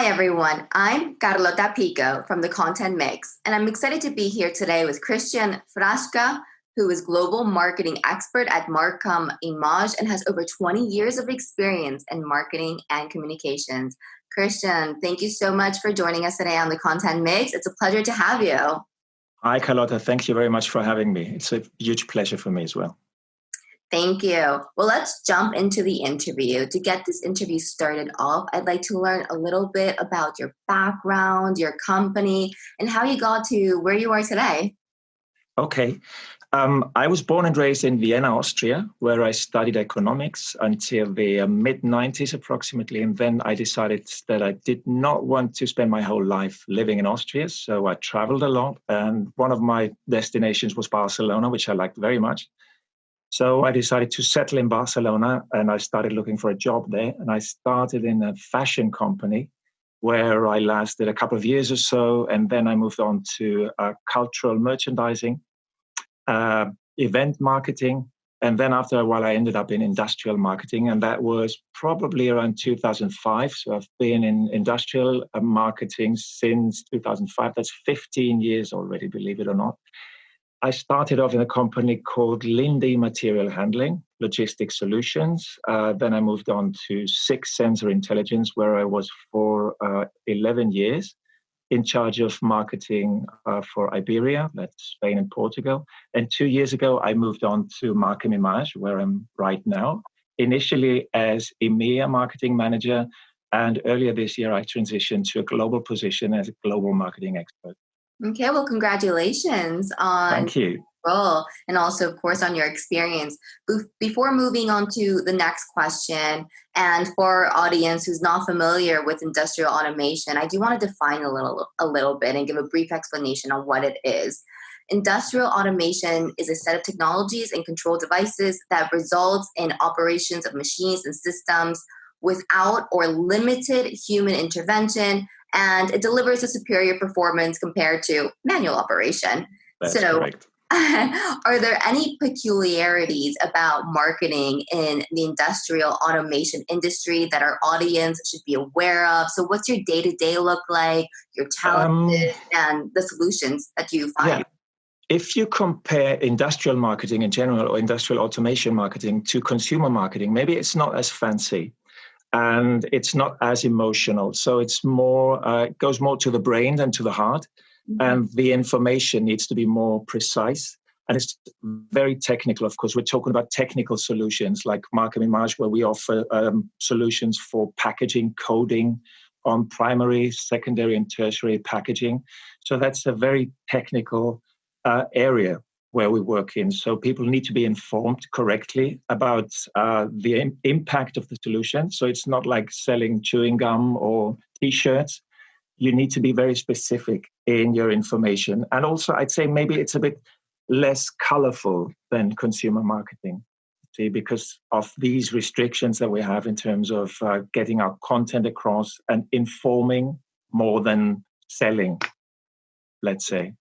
everyone, I'm Carlota Pico from the Content Mix, and I'm excited to be here today with Christian Flaschka, who is global marketing expert at Markem-Imaje and has over 20 years of experience in marketing and communications. Christian, thank you so much for joining us today on the Content Mix. It's a pleasure to have you. Hi, Carlota. Thank you very much for having me. It's a huge pleasure for me as well. Thank you. Well, let's jump into the interview. To get this interview started off, I'd like to learn a little bit about your background, your company, and how you got to where you are today. Okay. I was born and raised in Vienna, Austria, where I studied economics until the mid-90s approximately. And then I decided that I did not want to spend my whole life living in Austria. So I traveled a lot. And one of my destinations was Barcelona, which I liked very much. So I decided to settle in Barcelona and I started looking for a job there. And I started in a fashion company where I lasted a couple of years or so. And then I moved on to cultural merchandising, event marketing. And then after a while, I ended up in industrial marketing. And that was probably around 2005. So I've been in industrial marketing since 2005. That's 15 years already, believe it or not. I started off in a company called Linde Material Handling, Logistics Solutions. Then I moved on to Six Sensor Intelligence, where I was for 11 years in charge of marketing for Iberia, that's Spain and Portugal. And 2 years ago, I moved on to Markem-Imaje, where I'm right now, initially as EMEA marketing manager. And earlier this year, I transitioned to a global position as a global marketing expert. Okay, well, congratulations on Thank you. role and also, of course, on your experience. Before moving on to the next question, and for our audience who's not familiar with industrial automation, I do want to define a little bit and give a brief explanation on what it is. Industrial automation is a set of technologies and control devices that results in operations of machines and systems without or limited human intervention, and it delivers a superior performance compared to manual operation. That's correct. Are there any peculiarities about marketing in the industrial automation industry that our audience should be aware of? So what's your day-to-day look like, your challenges, and the solutions that you find? Yeah. If you compare industrial marketing in general or industrial automation marketing to consumer marketing, maybe it's not as fancy. And it's not as emotional. So it's more, it goes more to the brain than to the heart. Mm-hmm. And the information needs to be more precise. And it's very technical, of course. We're talking about technical solutions like Markem-Imaje, where we offer solutions for packaging, coding on primary, secondary, and tertiary packaging. So that's a very technical area where we work in. So people need to be informed correctly about the impact of the solution. So it's not like selling chewing gum or T-shirts. You need to be very specific in your information. And also, I'd say maybe it's a bit less colorful than consumer marketing, because of these restrictions that we have in terms of getting our content across and informing more than selling, let's say.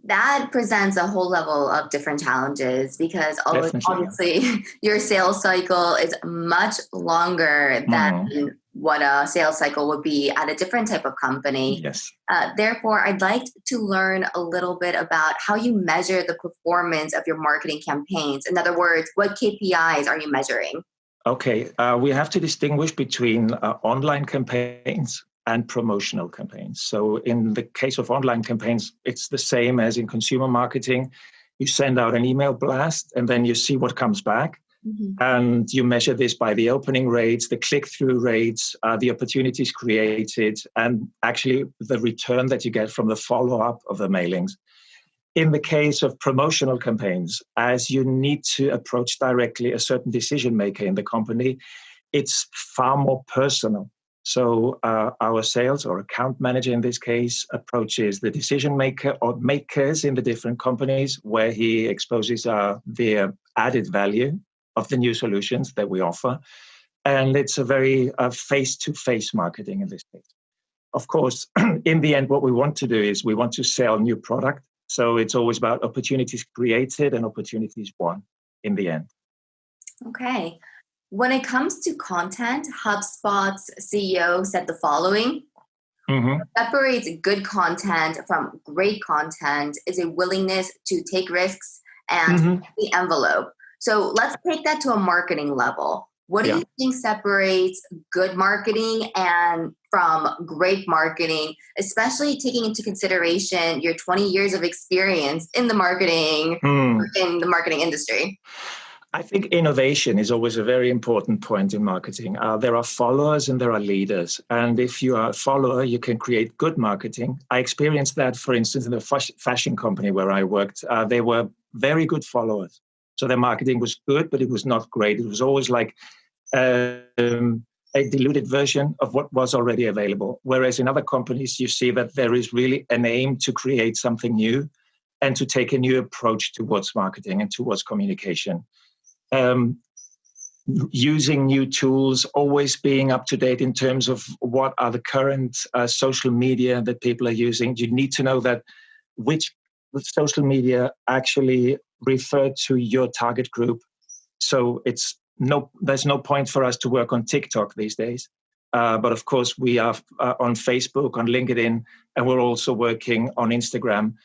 That presents a whole level of different challenges because obviously your sales cycle is much longer than what a sales cycle would be at a different type of company. Yes. Therefore, I'd like to learn a little bit about how you measure the performance of your marketing campaigns. In other words, what KPIs are you measuring? Okay, we have to distinguish between online campaigns and promotional campaigns. So in the case of online campaigns, it's the same as in consumer marketing. You send out an email blast and then you see what comes back. Mm-hmm. And you measure this by the opening rates, the click-through rates, the opportunities created, and actually the return that you get from the follow-up of the mailings. In the case of promotional campaigns, as you need to approach directly a certain decision maker in the company, it's far more personal. So our sales or account manager in this case approaches the decision maker or makers in the different companies where he exposes the added value of the new solutions that we offer. And it's a very face-to-face marketing in this case. Of course, in the end, what we want to do is we want to sell new product. So it's always about opportunities created and opportunities won in the end. Okay. When it comes to content, HubSpot's CEO said the following: Mm-hmm. separates good content from great content is a willingness to take risks and Mm-hmm. the envelope. So let's take that to a marketing level. What do Yeah. you think separates good marketing and from great marketing, especially taking into consideration your 20 years of experience in the marketing industry? I think innovation is always a very important point in marketing. There are followers and there are leaders. And if you are a follower, you can create good marketing. I experienced that, for instance, in the fashion company where I worked. They were very good followers. So their marketing was good, but it was not great. It was always like a diluted version of what was already available. Whereas in other companies, you see that there is really an aim to create something new and to take a new approach towards marketing and towards communication. Using new tools, always being up to date in terms of what are the current social media that people are using. You need to know that which social media actually refer to your target group. So there's no point for us to work on TikTok these days. But of course, we are on Facebook, on LinkedIn, and we're also working on Instagram.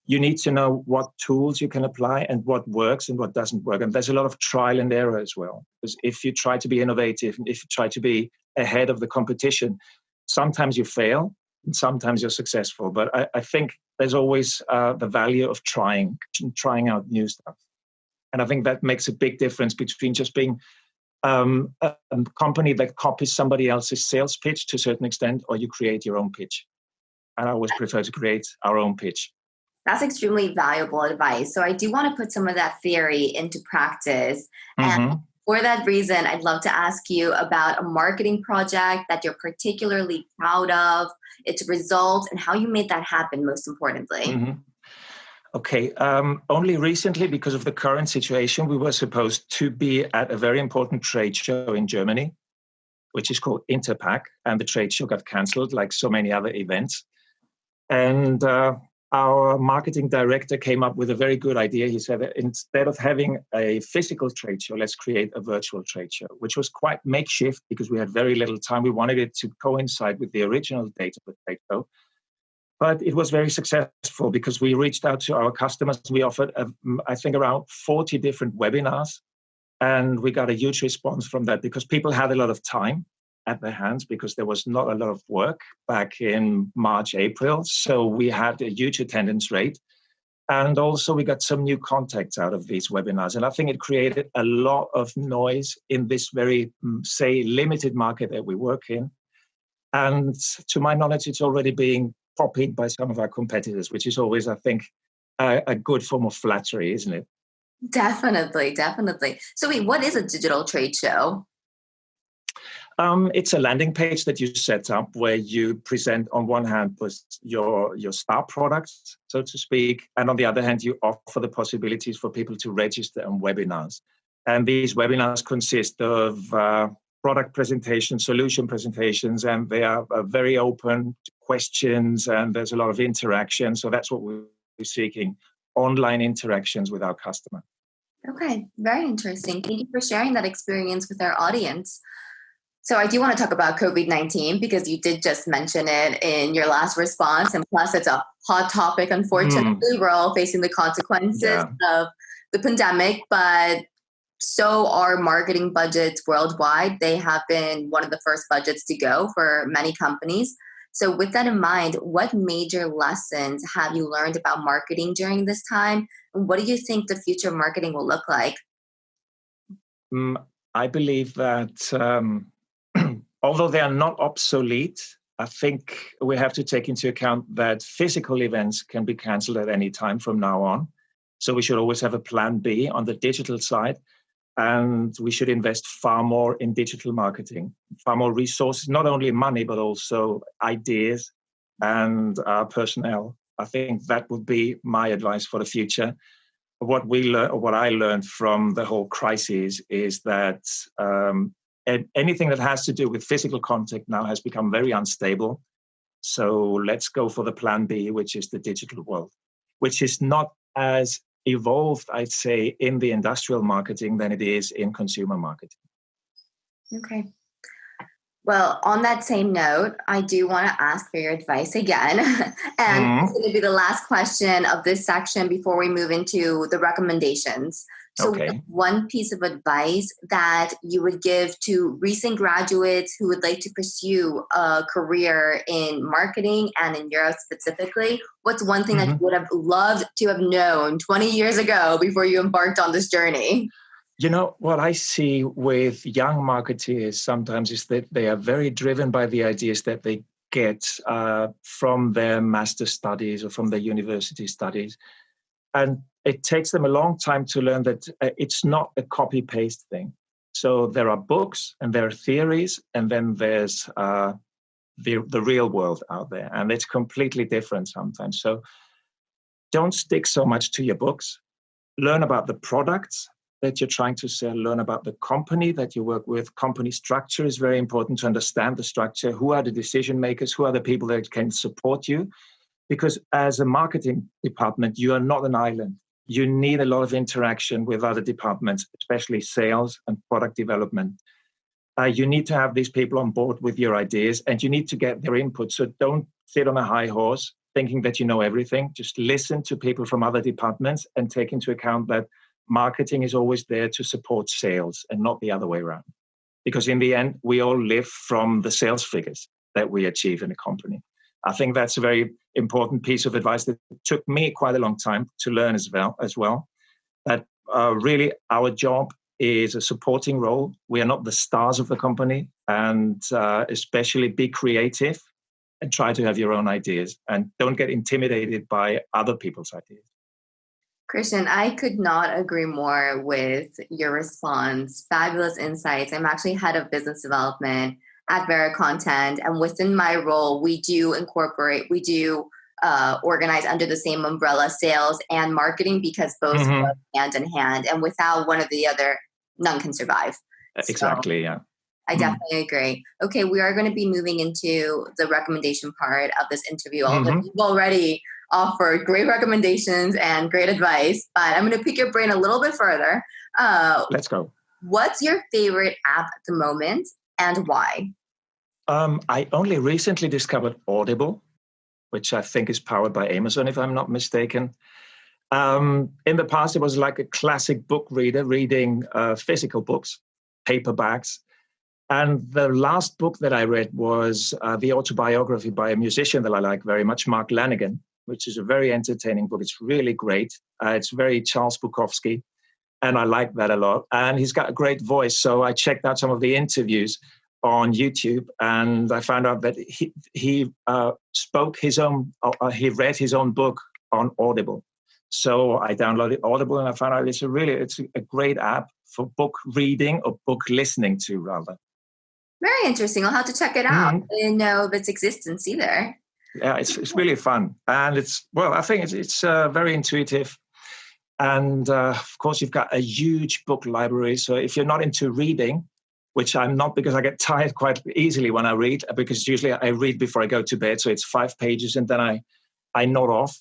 You need to know what tools you can apply and what works and what doesn't work. And there's a lot of trial and error as well. Because if you try to be innovative, if you try to be ahead of the competition, sometimes you fail and sometimes you're successful. But I think there's always the value of trying out new stuff. And I think that makes a big difference between just being a company that copies somebody else's sales pitch to a certain extent, or you create your own pitch. And I always prefer to create our own pitch. That's extremely valuable advice. So I do want to put some of that theory into practice. Mm-hmm. And for that reason, I'd love to ask you about a marketing project that you're particularly proud of, its results, and how you made that happen, most importantly. Mm-hmm. Okay. Only recently, because of the current situation, we were supposed to be at a very important trade show in Germany, which is called Interpack, and the trade show got cancelled like so many other events. And our marketing director came up with a very good idea. He said that instead of having a physical trade show, let's create a virtual trade show, which was quite makeshift because we had very little time. We wanted it to coincide with the original date of the trade show. But it was very successful because we reached out to our customers. We offered, I think, around 40 different webinars. And we got a huge response from that because people had a lot of time at their hands because there was not a lot of work back in March, April. So we had a huge attendance rate. And also we got some new contacts out of these webinars. And I think it created a lot of noise in this very, say, limited market that we work in. And to my knowledge, it's already being copied by some of our competitors, which is always, I think, a good form of flattery, isn't it? Definitely, definitely. So wait, what is a digital trade show? It's a landing page that you set up where you present, on one hand, your star products, so to speak, and on the other hand, you offer the possibilities for people to register on webinars. And these webinars consist of product presentations, solution presentations, and they are very open to questions, and there's a lot of interaction. So that's what we're seeking, online interactions with our customer. Okay, very interesting. Thank you for sharing that experience with our audience. So I do want to talk about COVID-19 because you did just mention it in your last response. And plus, it's a hot topic. Unfortunately, we're all facing the consequences of the pandemic, but so are marketing budgets worldwide. They have been one of the first budgets to go for many companies. So with that in mind, what major lessons have you learned about marketing during this time? And what do you think the future of marketing will look like? I believe that although they are not obsolete, I think we have to take into account that physical events can be cancelled at any time from now on. So we should always have a plan B on the digital side. And we should invest far more in digital marketing, far more resources, not only money, but also ideas and personnel. I think that would be my advice for the future. What I learned from the whole crisis is that anything that has to do with physical contact now has become very unstable. So let's go for the plan B, which is the digital world, which is not as evolved, I'd say, in the industrial marketing than it is in consumer marketing. Okay. Well, on that same note, I do want to ask for your advice again. And it's Mm, going to be the last question of this section before we move into the recommendations. So, what's okay. one piece of advice that you would give to recent graduates who would like to pursue a career in marketing and in Europe specifically? What's one thing that you Mhm. would have loved to have known 20 years ago before you embarked on this journey? You know, what I see with young marketeers sometimes is that they are very driven by the ideas that they get from their master studies or from their university studies. And it takes them a long time to learn that it's not a copy paste thing. So there are books and there are theories, and then there's the real world out there. And it's completely different sometimes. So don't stick so much to your books. Learn about the products that you're trying to sell, learn about the company that you work with. Company structure is very important to understand the structure. Who are the decision makers? Who are the people that can support you? Because as a marketing department, you are not an island. You need a lot of interaction with other departments, especially sales and product development. You need to have these people on board with your ideas and you need to get their input. So don't sit on a high horse thinking that you know everything. Just listen to people from other departments and take into account that marketing is always there to support sales and not the other way around. Because in the end, we all live from the sales figures that we achieve in a company. I think that's a very important piece of advice that took me quite a long time to learn as well. That really our job is a supporting role. We are not the stars of the company, and especially be creative and try to have your own ideas and don't get intimidated by other people's ideas. Christian, I could not agree more with your response. Fabulous insights. I'm actually head of business development at Vera Content, and within my role, we do organize under the same umbrella, sales and marketing, because both go Mm-hmm. hand in hand, and without one or the other, none can survive. So Exactly. Yeah. I Mm. definitely agree. Okay, we are going to be moving into the recommendation part of this interview. Although Mm-hmm. you've already offered great recommendations and great advice, but I'm going to pick your brain a little bit further. Uh, Let's go. what's your favorite app at the moment and why? I only recently discovered Audible, which I think is powered by Amazon, if I'm not mistaken. In the past, it was like a classic book reader reading physical books, paperbacks. And the last book that I read was the autobiography by a musician that I like very much, Mark Lanigan, which is a very entertaining book. It's really great. It's very Charles Bukowski, and I like that a lot. And he's got a great voice. So I checked out some of the interviews on YouTube, and I found out that he read his own book on Audible. So I downloaded Audible, and I found out it's a great app for book reading or book listening to rather. Very interesting. I'll have to check it out. Mm, I didn't know of its existence either. yeah, it's really fun, and I think it's very intuitive. And of course, you've got a huge book library. So if you're not into reading, which I'm not because I get tired quite easily when I read, because usually I read before I go to bed. So it's 5 pages and then I nod off.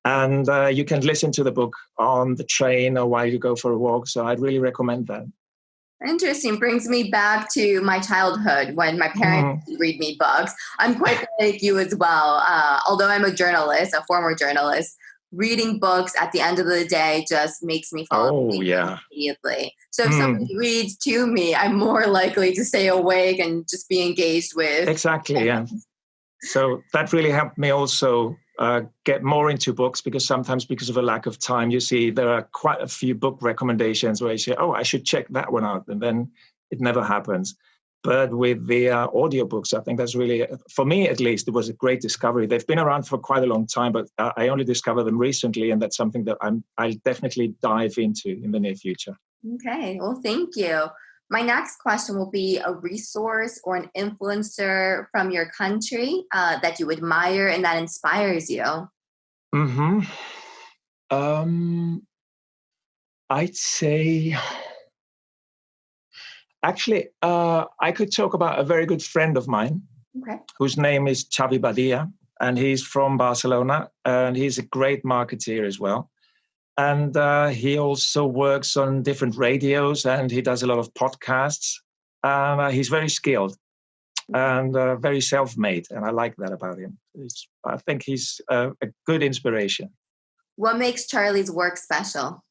And you can listen to the book on the train or while you go for a walk. So I'd really recommend that. Interesting. Brings me back to my childhood when my parents Mm. would read me books. I'm quite like you as well. Although I'm a journalist, a former journalist, reading books at the end of the day just makes me fall Oh, asleep yeah. immediately. So if Mm. somebody reads to me, I'm more likely to stay awake and just be engaged with. Exactly. Yeah. So that really helped me also get more into books because sometimes because of a lack of time, you see there are quite a few book recommendations where you say, oh, I should check that one out. And then it never happens. But with the audiobooks, I think that's really, for me at least, it was a great discovery. They've been around for quite a long time, but I only discovered them recently. And that's something that I'll definitely dive into in the near future. Okay, well, thank you. My next question will be a resource or an influencer from your country that you admire and that inspires you. Hmm. I'd say, actually, I could talk about a very good friend of mine Okay. whose name is Xavi Badia, and he's from Barcelona, and he's a great marketeer as well. And he also works on different radios, and he does a lot of podcasts. He's very skilled and very self-made, and I like that about him. I think he's a good inspiration. What makes Charlie's work special?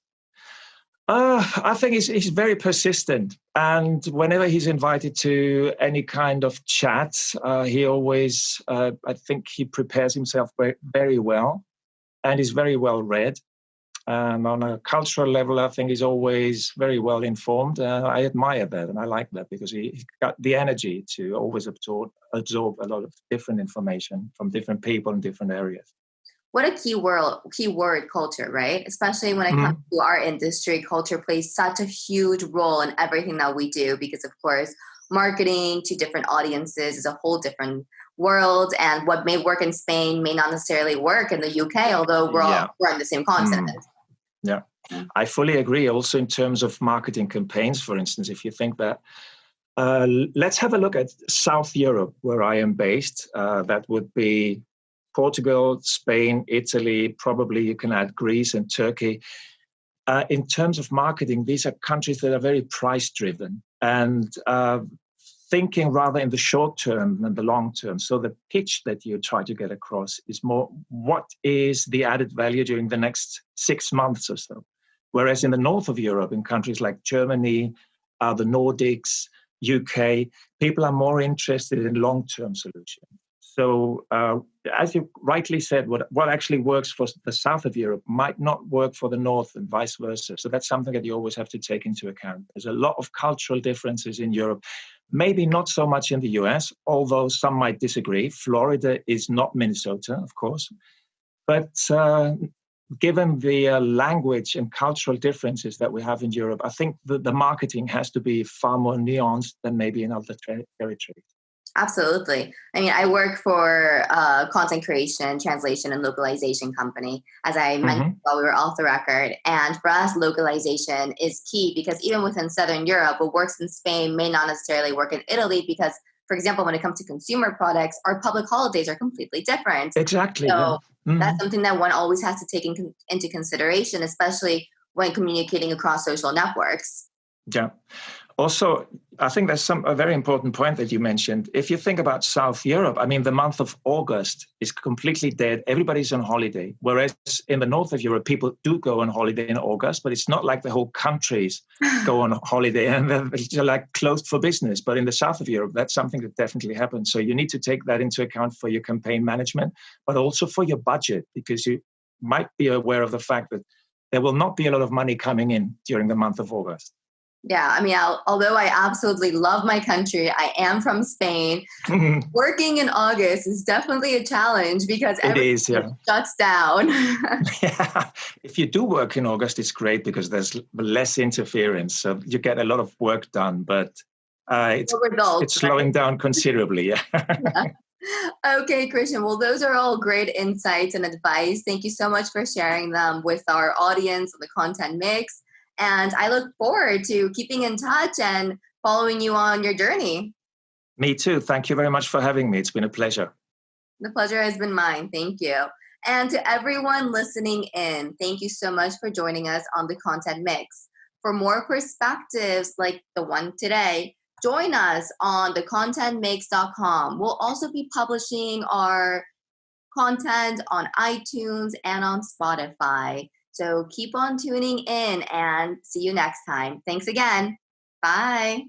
I think he's very persistent, and whenever he's invited to any kind of chat, he always, I think he prepares himself very, very well, and is very well read. And on a cultural level, I think he's always very well informed. I admire that, and I like that because he got the energy to always absorb a lot of different information from different people in different areas. What a key word, culture, right? Especially when it comes to our industry, culture plays such a huge role in everything that we do because, of course, marketing to different audiences is a whole different world, and what may work in Spain may not necessarily work in the UK, although we're on the same continent. Yeah, I fully agree. Also, in terms of marketing campaigns, for instance, if you think that, let's have a look at South Europe, where I am based. That would be Portugal, Spain, Italy, probably you can add Greece and Turkey. In terms of marketing, these are countries that are very price-driven and thinking rather in the short term than the long term. So the pitch that you try to get across is more, what is the added value during the next 6 months or so? Whereas in the north of Europe, in countries like Germany, the Nordics, UK, people are more interested in long-term solutions. So as you rightly said, what actually works for the south of Europe might not work for the north and vice versa. So that's something that you always have to take into account. There's a lot of cultural differences in Europe, maybe not so much in the US, although some might disagree. Florida is not Minnesota, of course. But given the language and cultural differences that we have in Europe, I think the marketing has to be far more nuanced than maybe in other territories. Absolutely. I mean, I work for a content creation, translation, and localization company, as I mentioned while we were off the record. And for us, localization is key because even within Southern Europe, what works in Spain may not necessarily work in Italy because, for example, when it comes to consumer products, our public holidays are completely different. Exactly. So that's something that one always has to take into consideration, especially when communicating across social networks. Yeah. Also, I think there's a very important point that you mentioned. If you think about South Europe, I mean, the month of August is completely dead. Everybody's on holiday. Whereas in the north of Europe, people do go on holiday in August, but it's not like the whole countries go on holiday and they're like closed for business. But in the south of Europe, that's something that definitely happens. So you need to take that into account for your campaign management, but also for your budget, because you might be aware of the fact that there will not be a lot of money coming in during the month of August. Yeah, I mean, although I absolutely love my country, I am from Spain. Working in August is definitely a challenge because everything shuts down. Yeah. If you do work in August, it's great because there's less interference. So you get a lot of work done, but it's slowing down considerably. Yeah. Okay, Christian. Well, those are all great insights and advice. Thank you so much for sharing them with our audience on the Content Mix. And I look forward to keeping in touch and following you on your journey. Me too. Thank you very much for having me. It's been a pleasure. The pleasure has been mine. Thank you. And to everyone listening in, thank you so much for joining us on the Content Mix. For more perspectives like the one today, join us on thecontentmix.com. We'll also be publishing our content on iTunes and on Spotify. So keep on tuning in and see you next time. Thanks again. Bye.